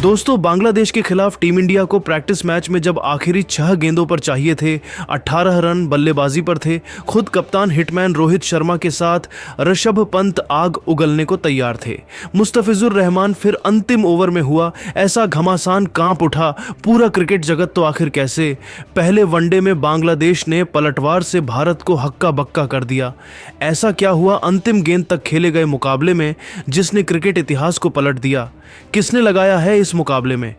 दोस्तों, बांग्लादेश के खिलाफ टीम इंडिया को प्रैक्टिस मैच में जब आखिरी 6 गेंदों पर चाहिए थे, 18 रन बल्लेबाजी पर थे, खुद कप्तान हिटमैन रोहित शर्मा के साथ ऋषभ पंत आग उगलने को तैयार थे। मुस्तफिजुर रहमान फिर अंतिम ओवर में हुआ ऐसा घमासान, कांप उठा पूरा क्रिकेट जगत। तो आखिर कैसे? पहले वनडे में बांग्लादेश ने पलटवार से भारत को हक्का बक्का कर दिया। ऐसा क्या हुआ अंतिम गेंद तक खेले गए मुकाबले में जिसने क्रिकेट इतिहास को पलट दिया? किसने लगाया है इस मुकाबले में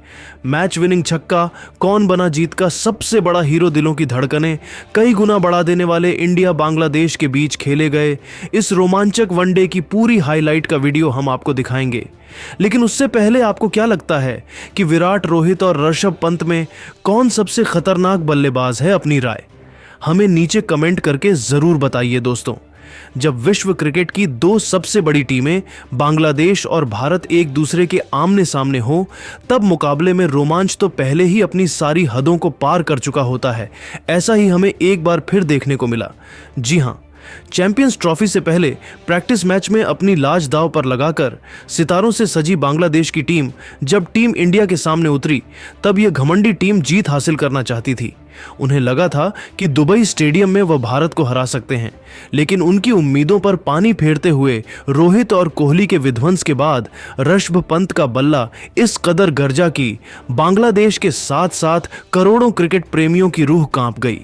मैच विनिंग छक्का? कौन बना जीत का सबसे बड़ा हीरो? दिलों की धड़कनें कई गुना बढ़ा देने वाले इंडिया बांग्लादेश के बीच खेले गए इस रोमांचक वनडे की पूरी हाईलाइट का वीडियो हम आपको दिखाएंगे। लेकिन उससे पहले आपको क्या लगता है कि विराट, रोहित और ऋषभ पंत में कौन सबसे खतरनाक बल्लेबाज है? अपनी राय हमें नीचे कमेंट करके जरूर बताइए। दोस्तों, जब विश्व क्रिकेट की दो सबसे बड़ी टीमें बांग्लादेश और भारत एक दूसरे के आमने सामने हो, तब मुकाबले में रोमांच तो पहले ही अपनी सारी हदों को पार कर चुका होता है। ऐसा ही हमें एक बार फिर देखने को मिला। जी हां, चैंपियंस ट्रॉफी से पहले प्रैक्टिस मैच में अपनी लाज दांव पर लगाकर सितारों से सजी बांग्लादेश की टीम जब टीम इंडिया के सामने उतरी, तब यह घमंडी टीम जीत हासिल करना चाहती थी। उन्हें लगा था कि दुबई स्टेडियम में वह भारत को हरा सकते हैं, लेकिन उनकी उम्मीदों पर पानी फेरते हुए रोहित और कोहली के विध्वंस के बाद ऋषभ पंत का बल्ला इस कदर गर्जा कि बांग्लादेश के साथ साथ करोड़ों क्रिकेट प्रेमियों की रूह कांप गई।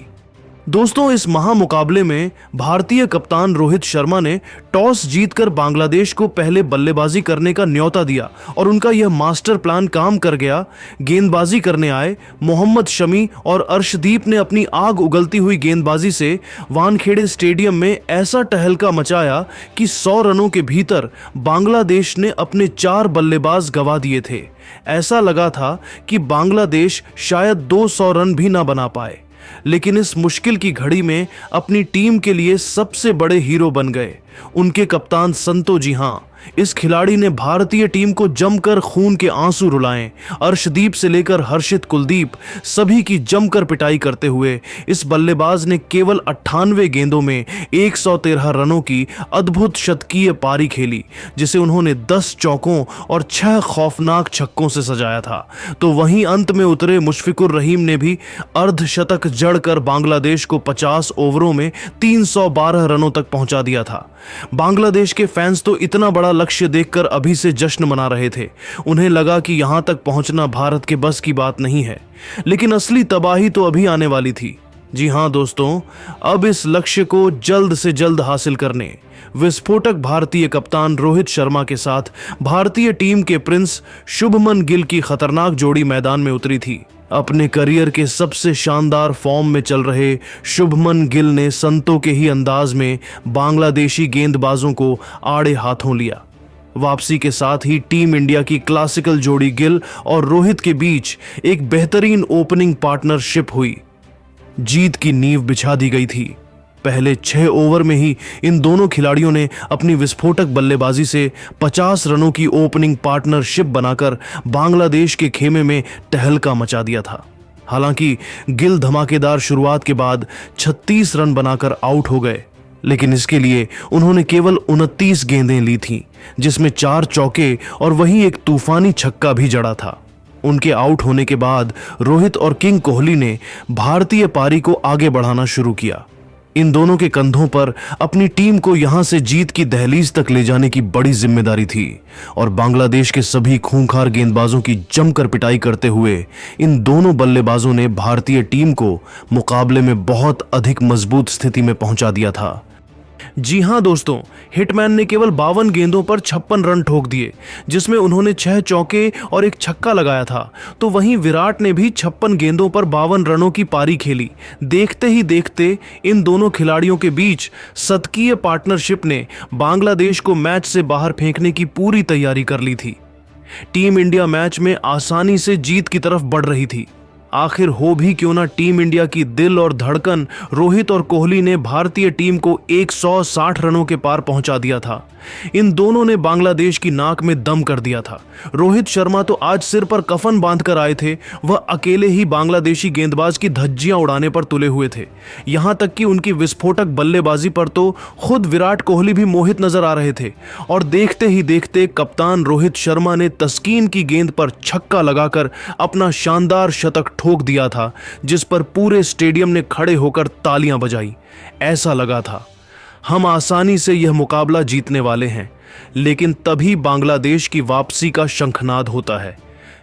दोस्तों, इस महामुकाबले में भारतीय कप्तान रोहित शर्मा ने टॉस जीतकर बांग्लादेश को पहले बल्लेबाजी करने का न्योता दिया और उनका यह मास्टर प्लान काम कर गया। गेंदबाजी करने आए मोहम्मद शमी और अर्शदीप ने अपनी आग उगलती हुई गेंदबाजी से वानखेड़े स्टेडियम में ऐसा टहलका मचाया कि 100 रनों के भीतर बांग्लादेश ने अपने 4 बल्लेबाज गंवा दिए थे। ऐसा लगा था कि बांग्लादेश शायद 200 रन भी ना बना पाए, लेकिन इस मुश्किल की घड़ी में अपनी टीम के लिए सबसे बड़े हीरो बन गए उनके कप्तान संतो। जी हां, इस खिलाड़ी ने भारतीय टीम को जमकर खून के आंसू रुलाए। अर्शदीप से लेकर हर्षित, कुलदीप सभी की जमकर पिटाई करते हुए इस बल्लेबाज ने केवल 98 गेंदों में 113 रनों की अद्भुत शतकीय पारी खेली, जिसे उन्होंने 10 चौकों और 6 खौफनाक छक्कों से सजाया था। तो वहीं अंत में उतरे मुशफिकुर रहीम ने भी अर्धशतक जड़कर बांग्लादेश को 50 ओवरों में 312 रनों तक पहुंचा दिया था। बांग्लादेश के फैंस तो इतना बड़ा लक्ष्य देखकर अभी से जश्न मना रहे थे। उन्हें लगा कि यहां तक पहुंचना भारत के बस की बात नहीं है, लेकिन असली तबाही तो अभी आने वाली थी। जी हां दोस्तों, अब इस लक्ष्य को जल्द से जल्द हासिल करने विस्फोटक भारतीय कप्तान रोहित शर्मा के साथ भारतीय टीम के प्रिंस शुभमन गिल की खतरनाक जोड़ी मैदान में उतरी थी। अपने करियर के सबसे शानदार फॉर्म में चल रहे शुभमन गिल ने संतों के ही अंदाज में बांग्लादेशी गेंदबाजों को आड़े हाथों लिया। वापसी के साथ ही टीम इंडिया की क्लासिकल जोड़ी गिल और रोहित के बीच एक बेहतरीन ओपनिंग पार्टनरशिप हुई। जीत की नींव बिछा दी गई थी। पहले 6 ओवर में ही इन दोनों खिलाड़ियों ने अपनी विस्फोटक बल्लेबाजी से 50 रनों की ओपनिंग पार्टनरशिप बनाकर बांग्लादेश के खेमे में टहलका मचा दिया था। हालांकि गिल धमाकेदार शुरुआत के बाद 36 रन बनाकर आउट हो गए, लेकिन इसके लिए उन्होंने केवल 29 गेंदें ली थीं, जिसमें 4 चौके और वहीं एक तूफानी छक्का भी जड़ा था। उनके आउट होने के बाद रोहित और किंग कोहली ने भारतीय पारी को आगे बढ़ाना शुरू किया। इन दोनों के कंधों पर अपनी टीम को यहां से जीत की दहलीज तक ले जाने की बड़ी जिम्मेदारी थी और बांग्लादेश के सभी खूंखार गेंदबाजों की जमकर पिटाई करते हुए इन दोनों बल्लेबाजों ने भारतीय टीम को मुकाबले में बहुत अधिक मजबूत स्थिति में पहुंचा दिया था। जी हां दोस्तों, हिटमैन ने केवल 52 गेंदों पर 56 रन ठोक दिए, जिसमें उन्होंने 6 चौके और एक छक्का लगाया था। तो वहीं विराट ने भी 56 गेंदों पर 52 रनों की पारी खेली। देखते ही देखते इन दोनों खिलाड़ियों के बीच शतकीय पार्टनरशिप ने बांग्लादेश को मैच से बाहर फेंकने की पूरी तैयारी कर ली थी। टीम इंडिया मैच में आसानी से जीत की तरफ बढ़ रही थी। आखिर हो भी क्यों ना टीम इंडिया की दिल और धड़कन, रोहित और कोहली ने भारतीय टीम को 160 रनों के पार पहुंचा दिया था। इन दोनों ने बांग्लादेश की नाक में दम कर दिया था। रोहित शर्मा तो आज सिर पर कफन बांधकर आए थे, वह अकेले ही बांग्लादेशी गेंदबाज की धज्जियां उड़ाने पर तुले हुए थे। यहां तक कि उनकी विस्फोटक बल्लेबाजी पर तो खुद विराट कोहली भी मोहित नजर आ रहे थे। और देखते ही देखते कप्तान रोहित शर्मा ने तस्कीन की गेंद पर छक्का लगाकर अपना शानदार शतक ठोक दिया था, जिस पर पूरे स्टेडियम ने खड़े होकर तालियां बजाई। ऐसा लगा था हम आसानी से यह मुकाबला जीतने वाले हैं, लेकिन तभी बांग्लादेश की वापसी का शंखनाद होता है।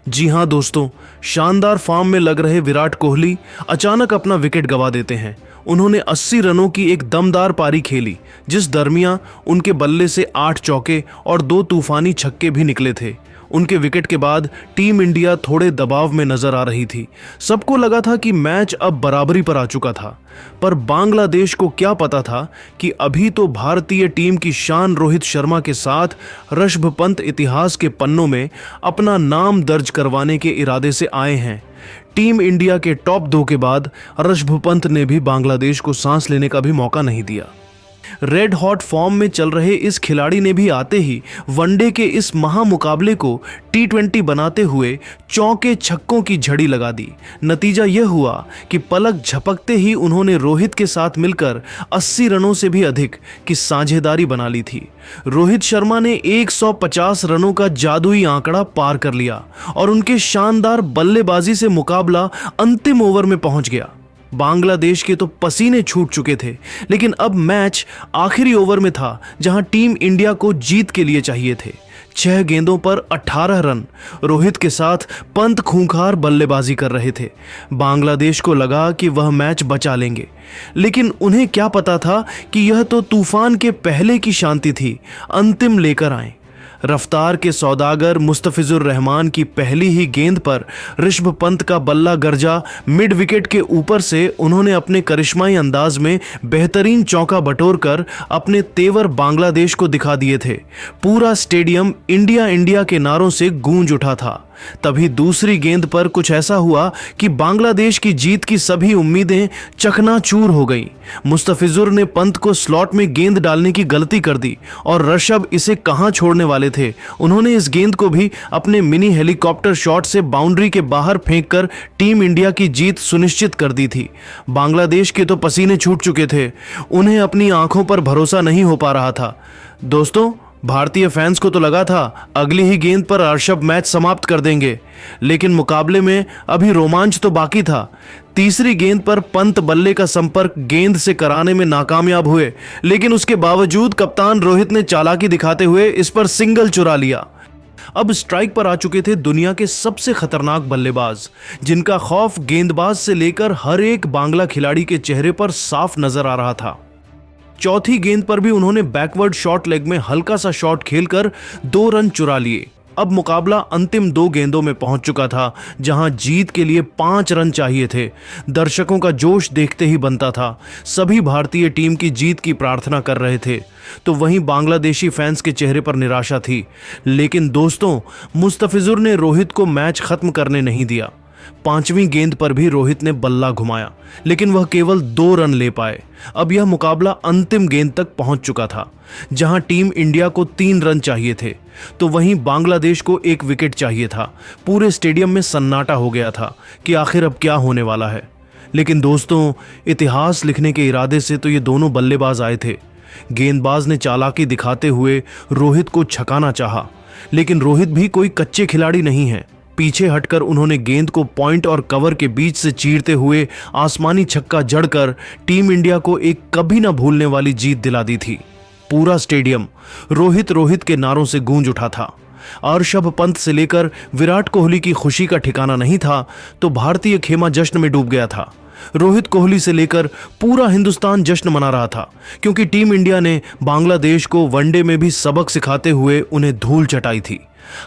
जी हां दोस्तों, शानदार फॉर्म में लग रहे विराट कोहली अचानक अपना विकेट गंवा देते हैं। उन्होंने 80 रनों की एक दमदार पारी खेली, जिस दरमियान उनके बल्ले से 8 चौके और 2 तूफानी छक्के भी निकले थे। उनके विकेट के बाद टीम इंडिया थोड़े दबाव में नजर आ रही थी। सबको लगा था कि मैच अब बराबरी पर आ चुका था, पर बांग्लादेश को क्या पता था कि अभी तो भारतीय टीम की शान रोहित शर्मा के साथ ऋषभ पंत इतिहास के पन्नों में अपना नाम दर्ज करवाने के इरादे से आए हैं। टीम इंडिया के टॉप 2 के बाद ऋषभ पंत ने भी बांग्लादेश को सांस लेने का भी मौका नहीं दिया। रेड हॉट फॉर्म में चल रहे इस खिलाड़ी ने भी आते ही वनडे के इस महामुकाबले को T20 बनाते हुए चौके छक्कों की झड़ी लगा दी। नतीजा यह हुआ कि पलक झपकते ही उन्होंने रोहित के साथ मिलकर 80 रनों से भी अधिक की साझेदारी बना ली थी। रोहित शर्मा ने 150 रनों का जादुई आंकड़ा पार कर लिया और उनके शानदार बल्लेबाजी से मुकाबला अंतिम ओवर में पहुंच गया। बांग्लादेश के तो पसीने छूट चुके थे, लेकिन अब मैच आखिरी ओवर में था, जहां टीम इंडिया को जीत के लिए चाहिए थे। 6 गेंदों पर 18 रन। रोहित के साथ पंत खूंखार बल्लेबाजी कर रहे थे। बांग्लादेश को लगा कि वह मैच बचा लेंगे, लेकिन उन्हें क्या पता था कि यह तो तूफान के पहले की शांति थी, अंतिम लेकर आए। रफ्तार के सौदागर मुस्तफिजुर रहमान की पहली ही गेंद पर ऋषभ पंत का बल्ला गरजा मिड विकेट के ऊपर से उन्होंने अपने करिश्माई अंदाज में बेहतरीन चौका बटोरकर अपने तेवर बांग्लादेश को दिखा दिए थे। पूरा स्टेडियम इंडिया इंडिया के नारों से गूंज उठा था। तभी दूसरी गेंद पर कुछ ऐसा हुआ कि बांग्लादेश की जीत की सभी उम्मीदें चकनाचूर हो गईं। मुस्तफिजुर ने पंत को स्लॉट में गेंद डालने की गलती कर दी और ऋषभ इसे कहां छोड़ने वाले थे। उन्होंने इस गेंद को भी अपने मिनी हेलीकॉप्टर शॉट से बाउंड्री के बाहर फेंककर टीम इंडिया की जीत सुनिश्चित कर दी थी। बांग्लादेश के तो पसीने छूट चुके थे, उन्हें अपनी आंखों पर भरोसा नहीं हो पा रहा था। दोस्तों, भारतीय फैंस को तो लगा था अगली ही गेंद पर ऋषभ मैच समाप्त कर देंगे, लेकिन मुकाबले में अभी रोमांच तो बाकी था। तीसरी गेंद पर पंत बल्ले का संपर्क गेंद से कराने में नाकामयाब हुए, लेकिन उसके बावजूद कप्तान रोहित ने चालाकी दिखाते हुए इस पर सिंगल चुरा लिया। अब स्ट्राइक पर आ चुके थे दुनिया के सबसे खतरनाक बल्लेबाज, जिनका खौफ गेंदबाज से लेकर हर एक बांग्ला खिलाड़ी के चेहरे पर साफ नजर आ रहा था। चौथी गेंद पर भी उन्होंने बैकवर्ड शॉर्ट लेग में हल्का सा शॉट खेलकर 2 रन चुरा लिए। अब मुकाबला अंतिम 2 गेंदों में पहुंच चुका था, जहां जीत के लिए 5 रन चाहिए थे। दर्शकों का जोश देखते ही बनता था। सभी भारतीय टीम की जीत की प्रार्थना कर रहे थे, तो वहीं बांग्लादेशी फैंस के चेहरे पर निराशा थी। लेकिन दोस्तों, मुस्तफिजुर ने रोहित को मैच खत्म करने नहीं दिया। 5वीं गेंद पर भी रोहित ने बल्ला घुमाया, लेकिन वह केवल 2 रन ले पाए। अब यह मुकाबला अंतिम गेंद तक पहुंच चुका था, जहां टीम इंडिया को 3 रन चाहिए थे, तो वहीं बांग्लादेश को 1 विकेट चाहिए था। पूरे स्टेडियम में सन्नाटा हो गया था कि आखिर अब क्या होने वाला है। लेकिन दोस्तों, इतिहास लिखने के इरादे से तो ये दोनों बल्लेबाज आए थे। गेंदबाज ने चालाकी दिखाते हुए रोहित को छकाना चाहा, लेकिन रोहित भी कोई कच्चे खिलाड़ी नहीं है। पीछे हटकर उन्होंने गेंद को पॉइंट और कवर के बीच से चीरते हुए आसमानी छक्का जड़कर टीम इंडिया को एक कभी ना भूलने वाली जीत दिला दी थी। पूरा स्टेडियम रोहित रोहित के नारों से गूंज उठा था। ऋषभ पंत से लेकर विराट कोहली की खुशी का ठिकाना नहीं था, तो भारतीय खेमा जश्न में डूब गया था। रोहित कोहली से लेकर पूरा हिंदुस्तान जश्न मना रहा था, क्योंकि टीम इंडिया ने बांग्लादेश को वनडे में भी सबक सिखाते हुए उन्हें धूल चटाई थी।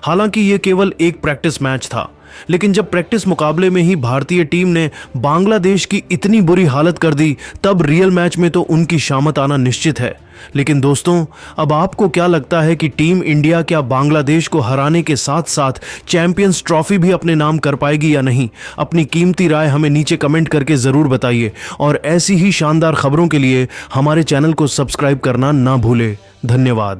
हालांकि ये केवल एक प्रैक्टिस मैच था, लेकिन जब प्रैक्टिस मुकाबले में ही भारतीय टीम ने बांग्लादेश की इतनी बुरी हालत कर दी, तब रियल मैच में तो उनकी शामत आना निश्चित है। लेकिन दोस्तों, अब आपको क्या लगता है कि टीम इंडिया क्या बांग्लादेश को हराने के साथ साथ चैंपियंस ट्रॉफी भी अपने नाम कर पाएगी या नहीं? अपनी कीमती राय हमें नीचे कमेंट करके ज़रूर बताइए और ऐसी ही शानदार खबरों के लिए हमारे चैनल को सब्सक्राइब करना ना भूले। धन्यवाद।